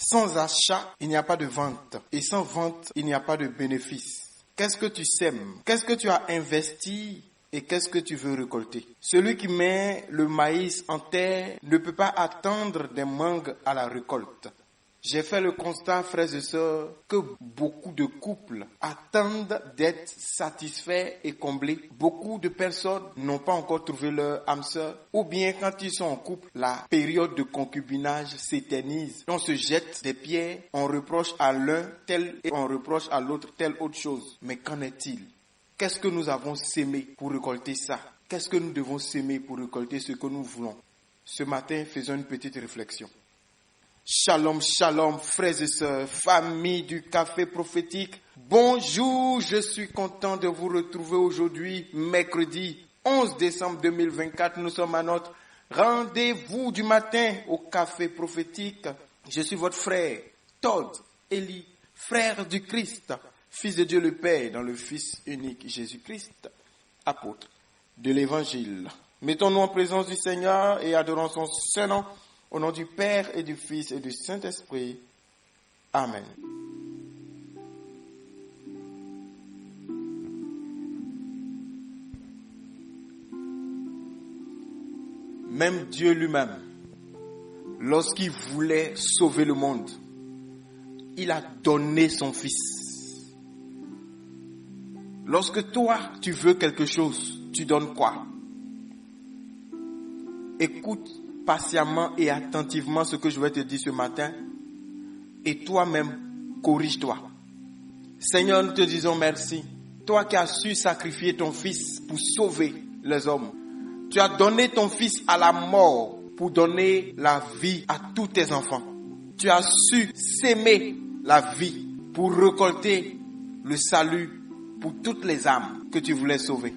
Sans achat, il n'y a pas de vente. Et sans vente, il n'y a pas de bénéfice. Qu'est-ce que tu sèmes? Qu'est-ce que tu as investi? Et qu'est-ce que tu veux récolter? Celui qui met le maïs en terre ne peut pas attendre des mangues à la récolte. J'ai fait le constat, frères et sœurs, que beaucoup de couples attendent d'être satisfaits et comblés. Beaucoup de personnes n'ont pas encore trouvé leur âme sœur. Ou bien quand ils sont en couple, la période de concubinage s'éternise. On se jette des pierres, on reproche à l'un tel et on reproche à l'autre telle autre chose. Mais qu'en est-il? Qu'est-ce que nous avons sémé pour récolter ça? Qu'est-ce que nous devons sémer pour récolter ce que nous voulons? Ce matin, faisons une petite réflexion. Shalom, shalom, frères et sœurs, famille du café prophétique. Bonjour, je suis content de vous retrouver aujourd'hui, mercredi 11 décembre 2024. Nous sommes à notre rendez-vous du matin au café prophétique. Je suis votre frère, Todd Eli, frère du Christ, Fils de Dieu le Père, dans le Fils unique Jésus-Christ, apôtre de l'Évangile. Mettons-nous en présence du Seigneur et adorons son saint nom, au nom du Père et du Fils et du Saint-Esprit. Amen. Même Dieu lui-même, lorsqu'il voulait sauver le monde, il a donné son Fils. Lorsque toi, tu veux quelque chose, tu donnes quoi? Écoute patiemment et attentivement ce que je vais te dire ce matin et toi-même, corrige-toi. Seigneur, nous te disons merci. Toi qui as su sacrifier ton Fils pour sauver les hommes. Tu as donné ton Fils à la mort pour donner la vie à tous tes enfants. Tu as su s'aimer la vie pour récolter le salut pour toutes les âmes que tu voulais sauver.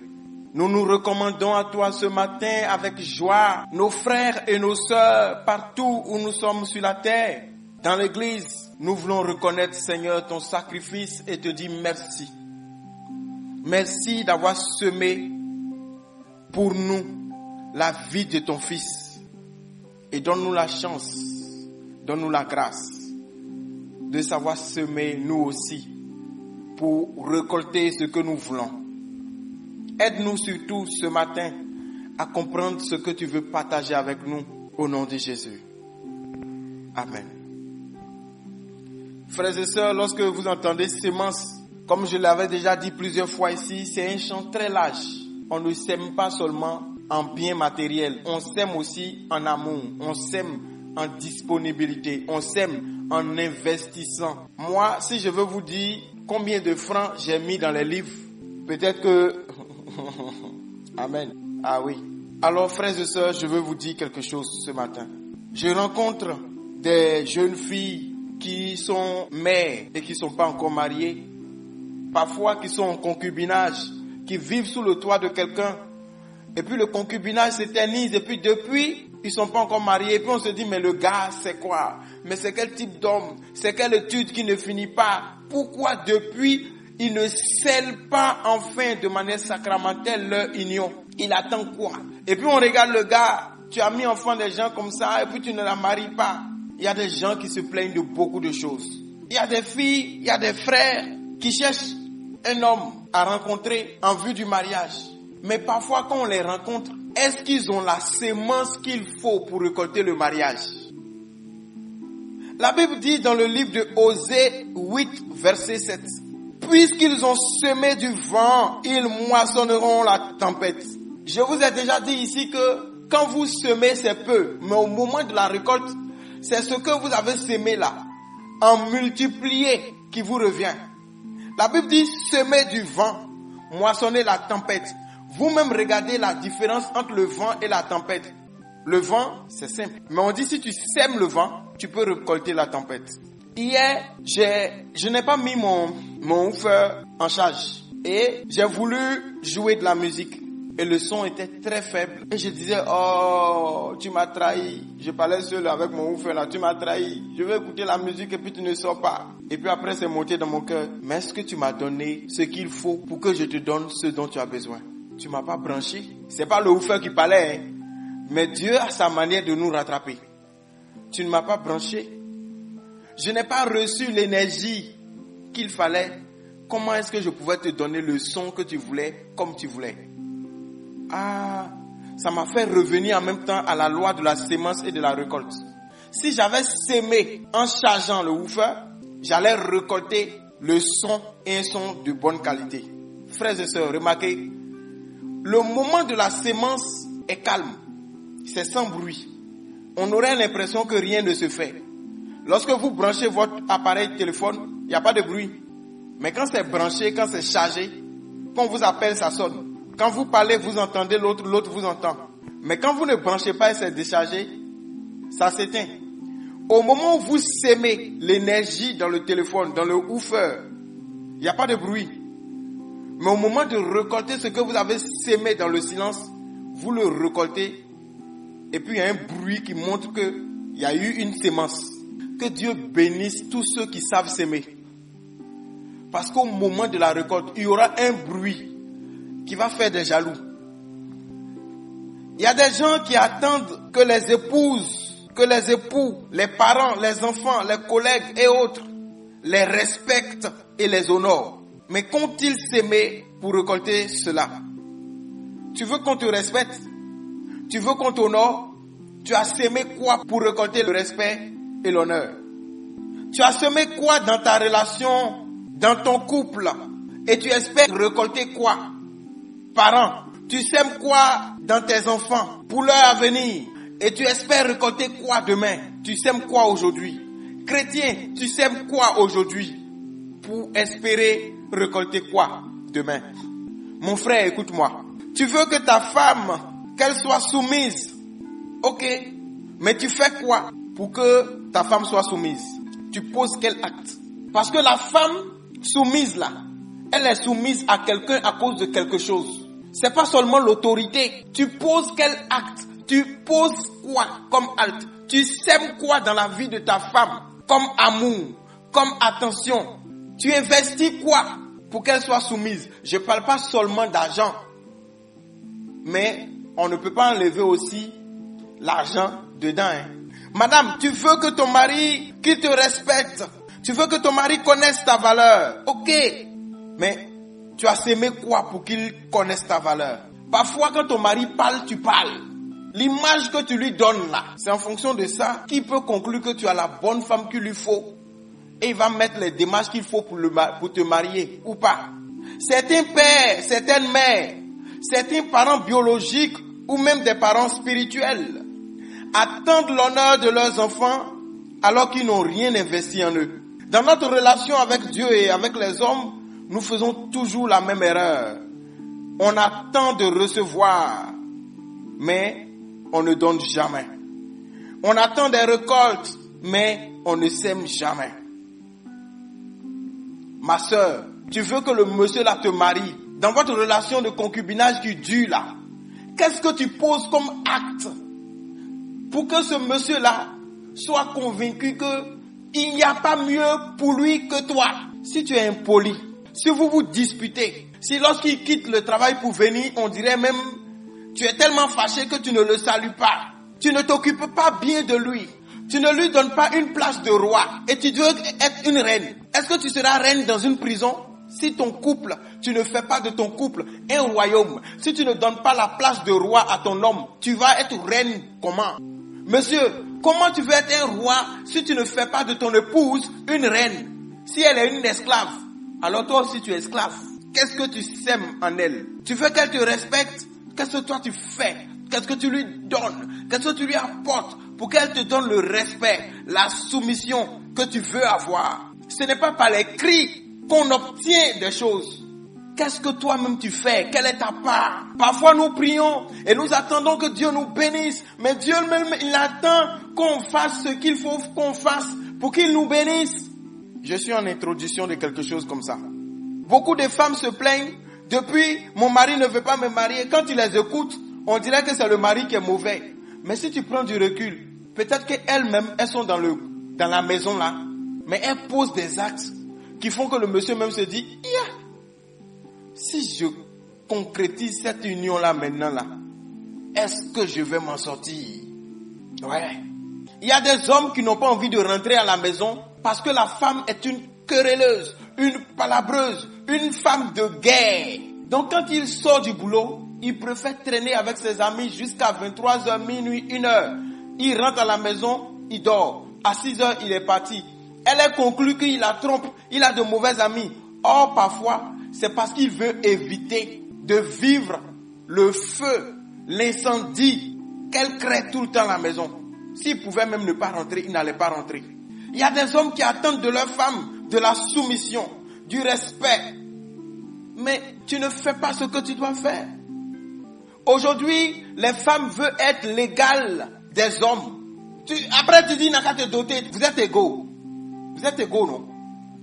Nous nous recommandons à toi ce matin avec joie, nos frères et nos sœurs partout où nous sommes sur la terre. Dans l'église, nous voulons reconnaître, Seigneur, ton sacrifice et te dire merci. Merci d'avoir semé pour nous la vie de ton Fils. Et donne-nous la chance, donne-nous la grâce de savoir semer nous aussi pour récolter ce que nous voulons. Aide-nous surtout ce matin à comprendre ce que tu veux partager avec nous au nom de Jésus. Amen. Frères et sœurs, lorsque vous entendez sémence, comme je l'avais déjà dit plusieurs fois ici, c'est un champ très large. On ne sème pas seulement en biens matériels, on sème aussi en amour, on sème en disponibilité, on sème en investissant. Moi, si je veux vous dire combien de francs j'ai mis dans les livres, peut-être que... Amen. Ah oui. Alors, frères et sœurs, je veux vous dire quelque chose ce matin. Je rencontre des jeunes filles qui sont mères et qui ne sont pas encore mariées. Parfois, qui sont en concubinage, qui vivent sous le toit de quelqu'un. Et puis, le concubinage s'éternise. Et puis, depuis, ils ne sont pas encore mariés. Et puis, on se dit, mais le gars, c'est quoi? Mais c'est quel type d'homme? C'est quelle étude qui ne finit pas? Pourquoi depuis... ils ne scellent pas enfin de manière sacramentelle leur union? Il attend quoi? Et puis on regarde le gars, tu as mis enfant des gens comme ça et puis tu ne la maries pas. Il y a des gens qui se plaignent de beaucoup de choses. Il y a des filles, il y a des frères qui cherchent un homme à rencontrer en vue du mariage. Mais parfois quand on les rencontre, est-ce qu'ils ont la sémence qu'il faut pour récolter le mariage? La Bible dit dans le livre de Osée 8, verset 7. Puisqu'ils ont semé du vent, ils moissonneront la tempête. Je vous ai déjà dit ici que quand vous semez, c'est peu. Mais au moment de la récolte, c'est ce que vous avez semé là, en multiplié, qui vous revient. La Bible dit semer du vent, moissonner la tempête. Vous-même regardez la différence entre le vent et la tempête. Le vent, c'est simple. Mais on dit si tu sèmes le vent, tu peux récolter la tempête. Hier, je n'ai pas mis mon woofer en charge et j'ai voulu jouer de la musique et le son était très faible et je disais oh tu m'as trahi, je parlais seul avec mon woofer là, tu m'as trahi, je veux écouter la musique et puis tu ne sors pas. Et puis après c'est monté dans mon cœur, mais est-ce que tu m'as donné ce qu'il faut pour que je te donne ce dont tu as besoin? Tu m'as pas branché, c'est pas le woofer qui parlait hein? Mais Dieu a sa manière de nous rattraper. Tu ne m'as pas branché. Je n'ai pas reçu l'énergie qu'il fallait. Comment est-ce que je pouvais te donner le son que tu voulais, comme tu voulais? Ah, ça m'a fait revenir en même temps à la loi de la sémence et de la récolte. Si j'avais sémé en chargeant le woofer, j'allais récolter le son et un son de bonne qualité. Frères et sœurs, remarquez, le moment de la sémence est calme. C'est sans bruit. On aurait l'impression que rien ne se fait. Lorsque vous branchez votre appareil téléphone, il n'y a pas de bruit. Mais quand c'est branché, quand c'est chargé, quand on vous appelle, ça sonne. Quand vous parlez, vous entendez l'autre, l'autre vous entend. Mais quand vous ne branchez pas et c'est déchargé, ça s'éteint. Au moment où vous sémez l'énergie dans le téléphone, dans le woofer, il n'y a pas de bruit. Mais au moment de récolter ce que vous avez sémé dans le silence, vous le récoltez. Et puis il y a un bruit qui montre qu'il y a eu une sémence. Que Dieu bénisse tous ceux qui savent s'aimer. Parce qu'au moment de la récolte, il y aura un bruit qui va faire des jaloux. Il y a des gens qui attendent que les épouses, que les époux, les parents, les enfants, les collègues et autres les respectent et les honorent. Mais qu'ont-ils s'aimer pour récolter cela? Tu veux qu'on te respecte? Tu veux qu'on t'honore? Tu as sémé quoi pour récolter le respect et l'honneur? Tu as semé quoi dans ta relation, dans ton couple? Et tu espères récolter quoi? Parents, tu sèmes quoi dans tes enfants pour leur avenir? Et tu espères récolter quoi demain? Tu sèmes quoi aujourd'hui? Chrétien, tu sèmes quoi aujourd'hui pour espérer récolter quoi demain? Mon frère, écoute-moi. Tu veux que ta femme, qu'elle soit soumise? Ok. Mais tu fais quoi pour que ta femme soit soumise? Tu poses quel acte? Parce que la femme soumise là, elle est soumise à quelqu'un à cause de quelque chose. C'est pas seulement l'autorité. Tu poses quel acte? Tu poses quoi comme acte? Tu sèmes quoi dans la vie de ta femme? Comme amour, comme attention. Tu investis quoi pour qu'elle soit soumise? Je parle pas seulement d'argent. Mais on ne peut pas enlever aussi l'argent dedans. Madame, tu veux que ton mari, qu'il te respecte. Tu veux que ton mari connaisse ta valeur. Ok. Mais tu as sémé quoi pour qu'il connaisse ta valeur? Parfois, quand ton mari parle, tu parles. L'image que tu lui donnes là, c'est en fonction de ça qu'il peut conclure que tu as la bonne femme qu'il lui faut. Et il va mettre les démarches qu'il faut pour te marier ou pas. Certains pères, certaines mères, certains parents biologiques ou même des parents spirituels attendent l'honneur de leurs enfants alors qu'ils n'ont rien investi en eux. Dans notre relation avec Dieu et avec les hommes, nous faisons toujours la même erreur. On attend de recevoir, mais on ne donne jamais. On attend des récoltes, mais on ne sème jamais. Ma sœur, tu veux que le monsieur là te marie, dans votre relation de concubinage qui dure là, qu'est-ce que tu poses comme acte pour que ce monsieur là soit convaincu qu'il n'y a pas mieux pour lui que toi? Si tu es impoli, si vous vous disputez, si lorsqu'il quitte le travail pour venir, on dirait même, tu es tellement fâché que tu ne le salues pas. Tu ne t'occupes pas bien de lui. Tu ne lui donnes pas une place de roi. Et tu veux être une reine. Est-ce que tu seras reine dans une prison? Si ton couple, tu ne fais pas de ton couple un royaume. Si tu ne donnes pas la place de roi à ton homme, tu vas être reine comment? Monsieur, comment tu veux être un roi si tu ne fais pas de ton épouse une reine? Si elle est une esclave, alors toi aussi tu es esclave. Qu'est-ce que tu sèmes en elle? Tu veux qu'elle te respecte? Qu'est-ce que toi tu fais? Qu'est-ce que tu lui donnes? Qu'est-ce que tu lui apportes pour qu'elle te donne le respect, la soumission que tu veux avoir? Ce n'est pas par les cris qu'on obtient des choses. Qu'est-ce que toi-même tu fais? Quelle est ta part? Parfois nous prions et nous attendons que Dieu nous bénisse. Mais Dieu même, il attend qu'on fasse ce qu'il faut qu'on fasse pour qu'il nous bénisse. Je suis en introduction de quelque chose comme ça. Beaucoup de femmes se plaignent. Depuis, mon mari ne veut pas me marier. Quand tu les écoutes, on dirait que c'est le mari qui est mauvais. Mais si tu prends du recul, peut-être qu'elles-mêmes, elles sont dans la maison là. Mais elles posent des actes qui font que le monsieur même se dit, yeah, si je concrétise cette union-là maintenant là, est-ce que je vais m'en sortir? Ouais. Il y a des hommes qui n'ont pas envie de rentrer à la maison Parce que la femme est une querelleuse, une palabreuse, une femme de guerre. Donc quand il sort du boulot, il préfère traîner avec ses amis jusqu'à 23h, minuit, 1h. Il rentre à la maison, il dort. À 6h, il est parti. Elle est conclue qu'il la trompe, il a de mauvais amis. Or, parfois, c'est parce qu'il veut éviter de vivre le feu, l'incendie qu'elle crée tout le temps à la maison. S'il pouvait même ne pas rentrer, il n'allait pas rentrer. Il y a des hommes qui attendent de leur femme de la soumission, du respect. Mais tu ne fais pas ce que tu dois faire. Aujourd'hui, les femmes veulent être l'égale des hommes. Après, tu dis, n'a qu'à te doter. Vous êtes égaux. Vous êtes égaux, non?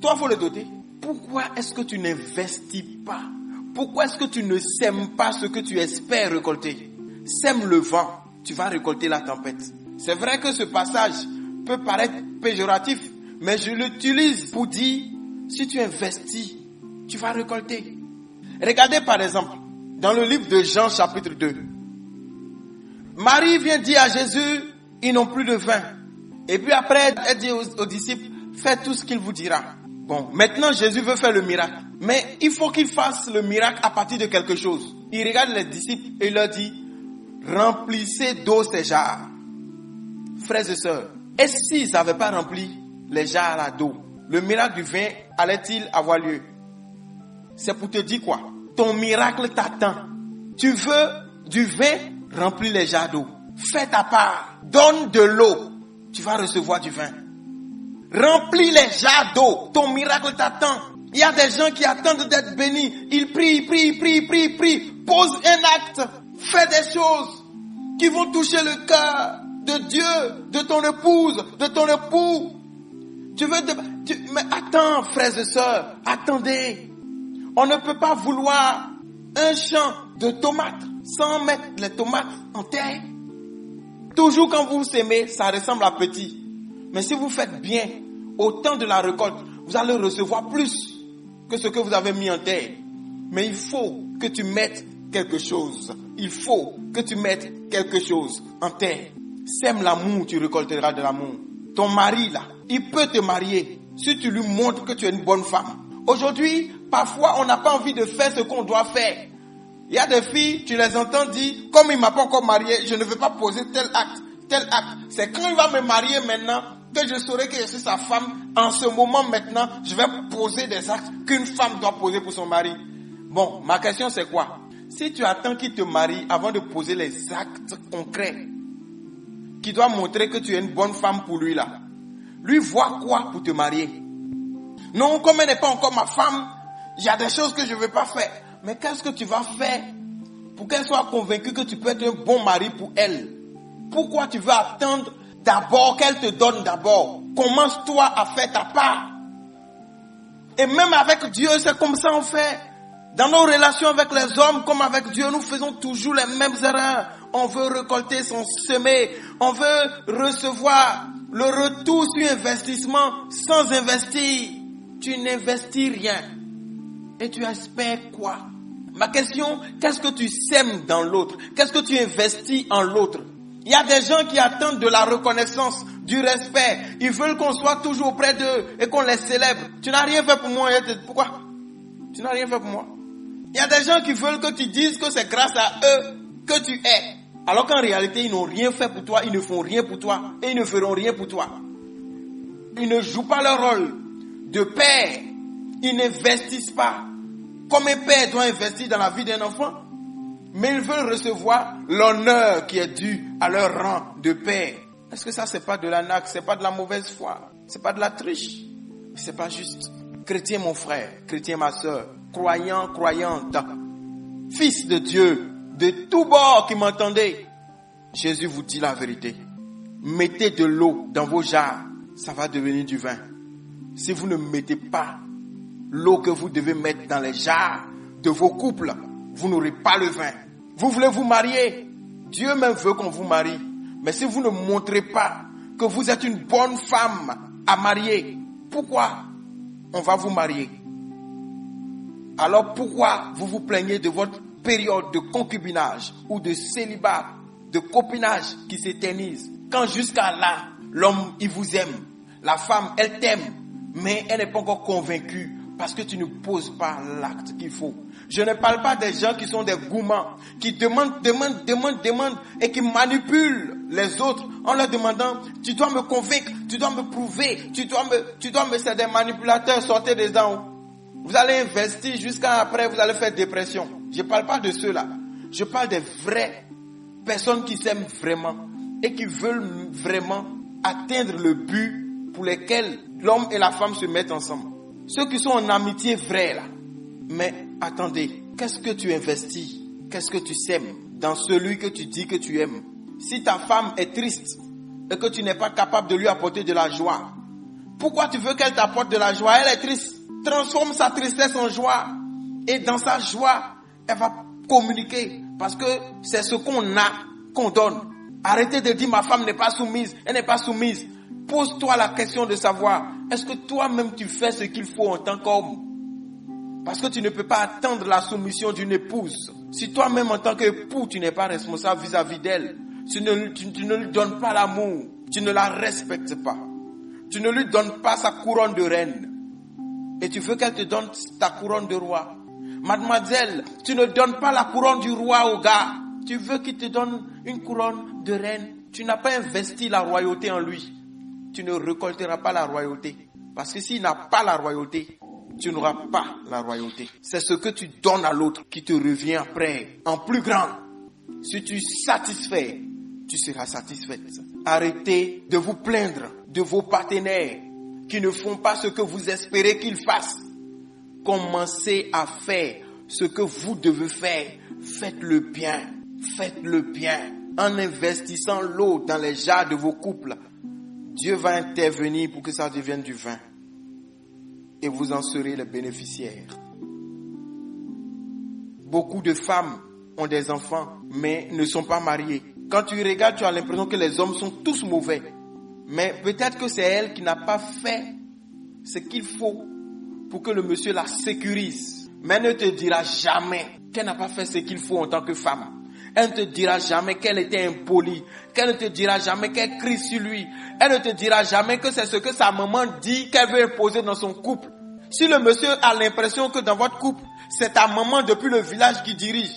Toi, il faut le doter. Pourquoi est-ce que tu n'investis pas? Pourquoi est-ce que tu ne sèmes pas ce que tu espères récolter? Sème le vent, tu vas récolter la tempête. C'est vrai que ce passage peut paraître péjoratif, mais je l'utilise pour dire, si tu investis, tu vas récolter. Regardez par exemple, dans le livre de Jean chapitre 2. Marie vient dire à Jésus, ils n'ont plus de vin. Et puis après, elle dit aux disciples, faites tout ce qu'il vous dira. Bon, maintenant Jésus veut faire le miracle. Mais il faut qu'il fasse le miracle à partir de quelque chose. Il regarde les disciples et il leur dit, remplissez d'eau ces jarres. Frères et sœurs, et s'ils n'avaient pas rempli les jarres d'eau, le miracle du vin allait-il avoir lieu? C'est pour te dire quoi? Ton miracle t'attend. Tu veux du vin? Remplis les jarres d'eau. Fais ta part. Donne de l'eau. Tu vas recevoir du vin. Remplis les jarres d'eau. Ton miracle t'attend. Il y a des gens qui attendent d'être bénis. Ils prient. Pose un acte. Fais des choses qui vont toucher le cœur de Dieu, de ton épouse, de ton époux. Mais attends, frères et sœurs. Attendez. On ne peut pas vouloir un champ de tomates sans mettre les tomates en terre. Toujours quand vous s'aimez, ça ressemble à petit. Mais si vous faites bien, au temps de la récolte, vous allez recevoir plus que ce que vous avez mis en terre. Mais il faut que tu mettes quelque chose. Il faut que tu mettes quelque chose en terre. Sème l'amour, tu récolteras de l'amour. Ton mari là, il peut te marier si tu lui montres que tu es une bonne femme. Aujourd'hui, parfois, on n'a pas envie de faire ce qu'on doit faire. Il y a des filles, tu les entends dire, comme il ne m'a pas encore marié, je ne vais pas poser tel acte. C'est quand il va me marier maintenant que je saurai que je suis sa femme. En ce moment maintenant, je vais poser des actes qu'une femme doit poser pour son mari. Bon, ma question c'est quoi? Si tu attends qu'il te marie avant de poser les actes concrets, qui doit montrer que tu es une bonne femme pour lui là, lui voit quoi pour te marier? Non, comme elle n'est pas encore ma femme, il y a des choses que je ne vais pas faire. Mais qu'est-ce que tu vas faire pour qu'elle soit convaincue que tu peux être un bon mari pour elle? Pourquoi tu veux attendre d'abord qu'elle te donne d'abord? Commence-toi à faire ta part. Et même avec Dieu, c'est comme ça on fait. Dans nos relations avec les hommes, comme avec Dieu, nous faisons toujours les mêmes erreurs. On veut récolter sans semer. On veut recevoir le retour sur investissement sans investir. Tu n'investis rien. Et tu espères quoi? Ma question, qu'est-ce que tu sèmes dans l'autre? Qu'est-ce que tu investis en l'autre? Il y a des gens qui attendent de la reconnaissance, du respect. Ils veulent qu'on soit toujours auprès d'eux et qu'on les célèbre. Tu n'as rien fait pour moi. Pourquoi? Tu n'as rien fait pour moi. Il y a des gens qui veulent que tu dises que c'est grâce à eux que tu es. Alors qu'en réalité, ils n'ont rien fait pour toi, ils ne font rien pour toi et ils ne feront rien pour toi. Ils ne jouent pas leur rôle de père. Ils n'investissent pas comme un père doit investir dans la vie d'un enfant. Mais ils veulent recevoir l'honneur qui est dû à leur rang de père. Est-ce que ça, c'est pas de l'arnaque, c'est pas de la mauvaise foi, c'est pas de la triche? C'est pas juste. Chrétien, mon frère, chrétien, ma soeur, croyant, croyante, fils de Dieu, de tous bords qui m'entendez, Jésus vous dit la vérité. Mettez de l'eau dans vos jarres, ça va devenir du vin. Si vous ne mettez pas l'eau que vous devez mettre dans les jarres de vos couples, vous n'aurez pas le vin. Vous voulez vous marier, Dieu même veut qu'on vous marie. Mais si vous ne montrez pas que vous êtes une bonne femme à marier, pourquoi on va vous marier? Alors pourquoi vous vous plaignez de votre période de concubinage ou de célibat, de copinage qui s'éternise, quand jusqu'à là, l'homme, il vous aime. La femme, elle t'aime, mais elle n'est pas encore convaincue parce que tu ne poses pas l'acte qu'il faut. Je ne parle pas des gens qui sont des gourmands, qui demandent et qui manipulent les autres en leur demandant, tu dois me convaincre, tu dois me prouver, tu dois me, c'est des manipulateurs, sortez des dents. Vous allez investir jusqu'à après, vous allez faire dépression. Je ne parle pas de ceux-là. Je parle des vraies personnes qui s'aiment vraiment et qui veulent vraiment atteindre le but pour lequel l'homme et la femme se mettent ensemble. Ceux qui sont en amitié vraie là. Mais attendez, qu'est-ce que tu investis? Qu'est-ce que tu sèmes dans celui que tu dis que tu aimes? Si ta femme est triste et que tu n'es pas capable de lui apporter de la joie, pourquoi tu veux qu'elle t'apporte de la joie? Elle est triste. Transforme sa tristesse en joie. Et dans sa joie, elle va communiquer. Parce que c'est ce qu'on a, qu'on donne. Arrêtez de dire ma femme n'est pas soumise. Elle n'est pas soumise. Pose-toi la question de savoir, est-ce que toi-même tu fais ce qu'il faut en tant qu'homme? Parce que tu ne peux pas attendre la soumission d'une épouse. Si toi-même en tant qu'époux, tu n'es pas responsable vis-à-vis d'elle, tu ne lui donnes pas l'amour, tu ne la respectes pas. Tu ne lui donnes pas sa couronne de reine. Et tu veux qu'elle te donne ta couronne de roi. Mademoiselle, tu ne donnes pas la couronne du roi au gars. Tu veux qu'il te donne une couronne de reine. Tu n'as pas investi la royauté en lui. Tu ne récolteras pas la royauté. Parce que s'il n'a pas la royauté, tu n'auras pas la royauté. C'est ce que tu donnes à l'autre qui te revient après, en plus grand. Si tu satisfais, tu seras satisfaite. Arrêtez de vous plaindre de vos partenaires qui ne font pas ce que vous espérez qu'ils fassent. Commencez à faire ce que vous devez faire. Faites-le bien. Faites-le bien. En investissant l'eau dans les jarres de vos couples, Dieu va intervenir pour que ça devienne du vin. Et vous en serez les bénéficiaires. Beaucoup de femmes ont des enfants, mais ne sont pas mariées. Quand tu regardes, tu as l'impression que les hommes sont tous mauvais. Mais peut-être que c'est elle qui n'a pas fait ce qu'il faut pour que le monsieur la sécurise. Mais elle ne te dira jamais qu'elle n'a pas fait ce qu'il faut en tant que femme. Elle ne te dira jamais qu'elle était impolie. Qu'elle ne te dira jamais qu'elle crie sur lui. Elle ne te dira jamais que c'est ce que sa maman dit qu'elle veut imposer dans son couple. Si le monsieur a l'impression que dans votre couple, c'est ta maman depuis le village qui dirige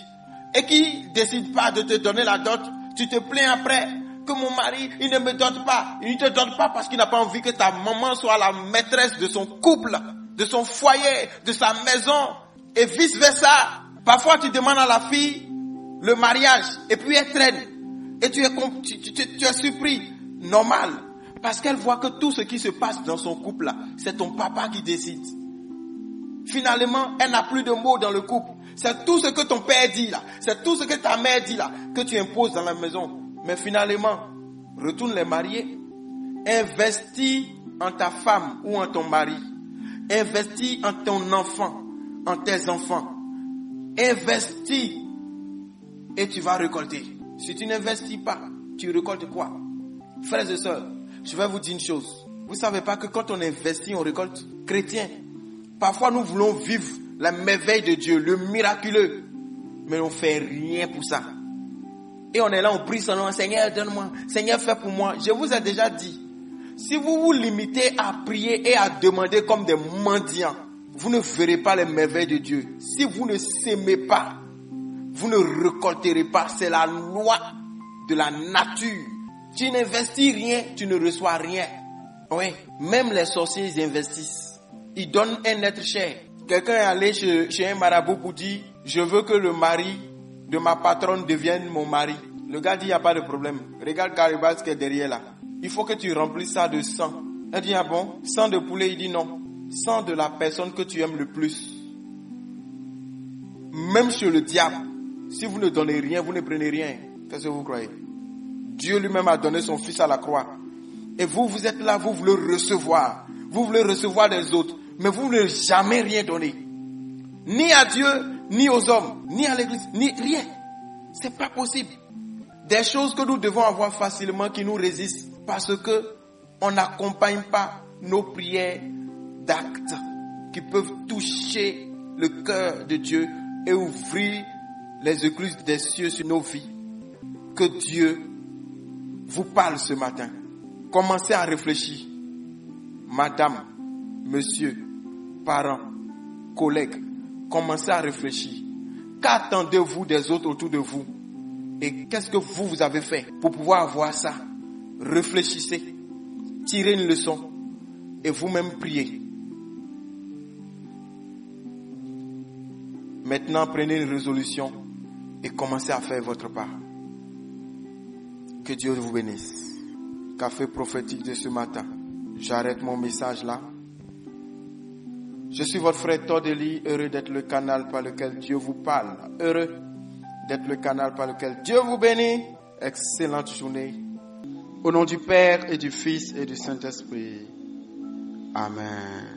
et qui décide pas de te donner la dot, tu te plains après que mon mari, il ne me dote pas. Il ne te dote pas parce qu'il n'a pas envie que ta maman soit la maîtresse de son couple, de son foyer, de sa maison et vice versa. Parfois, tu demandes à la fille le mariage et puis elle traîne et tu es surpris, normal, parce qu'elle voit que tout ce qui se passe dans son couple là, c'est ton papa qui décide. Finalement, elle n'a plus de mots dans le couple. C'est tout ce que ton père dit là, c'est tout ce que ta mère dit là, que tu imposes dans la maison. Mais finalement, retourne les marier, investis en ta femme ou en ton mari, investis en ton enfant, en tes enfants, investis et tu vas récolter. Si tu n'investis pas, tu récoltes quoi? Frères et sœurs, je vais vous dire une chose. Vous savez pas que quand on investit, on récolte? Chrétiens, parfois nous voulons vivre la merveille de Dieu, le miraculeux, mais on fait rien pour ça. Et on est là, on prie son nom, Seigneur donne-moi, Seigneur fais pour moi. Je vous ai déjà dit, si vous vous limitez à prier et à demander comme des mendiants, vous ne verrez pas les merveilles de Dieu. Si vous ne s'aimez pas, vous ne récolterez pas. C'est la loi de la nature. Tu n'investis rien, tu ne reçois rien. Oui, même les sorciers, ils investissent. Ils donnent un être cher. Quelqu'un est allé chez un marabout pour dire, je veux que le mari de ma patronne devienne mon mari. Le gars dit, il n'y a pas de problème. Regarde Caribas qui est derrière là. Il faut que tu remplisses ça de sang. Elle dit, ah bon? Sang de poulet? Il dit non. Sang de la personne que tu aimes le plus. Même chez le diable, si vous ne donnez rien, vous ne prenez rien. Qu'est-ce que vous croyez? Dieu lui-même a donné son fils à la croix. Et vous, vous êtes là, vous voulez recevoir. Vous voulez recevoir des autres. Mais vous ne voulez jamais rien donner. Ni à Dieu, ni aux hommes, ni à l'église, ni rien. C'est pas possible. Des choses que nous devons avoir facilement qui nous résistent. Parce que on n'accompagne pas nos prières d'actes qui peuvent toucher le cœur de Dieu et ouvrir les écluses des cieux sur nos vies. Que Dieu vous parle ce matin. Commencez à réfléchir. madame, monsieur, parents, collègues, commencez à réfléchir. Qu'attendez-vous des autres autour de vous? Et qu'est-ce que vous avez fait pour pouvoir avoir ça? Réfléchissez, tirez une leçon et vous-même priez. Maintenant, prenez une résolution et commencez à faire votre part. Que Dieu vous bénisse. Café prophétique de ce matin. J'arrête mon message là. Je suis votre frère Tordeli, heureux d'être le canal par lequel Dieu vous parle. Heureux d'être le canal par lequel Dieu vous bénit. Excellente journée. Au nom du Père et du Fils et du Saint-Esprit. Amen.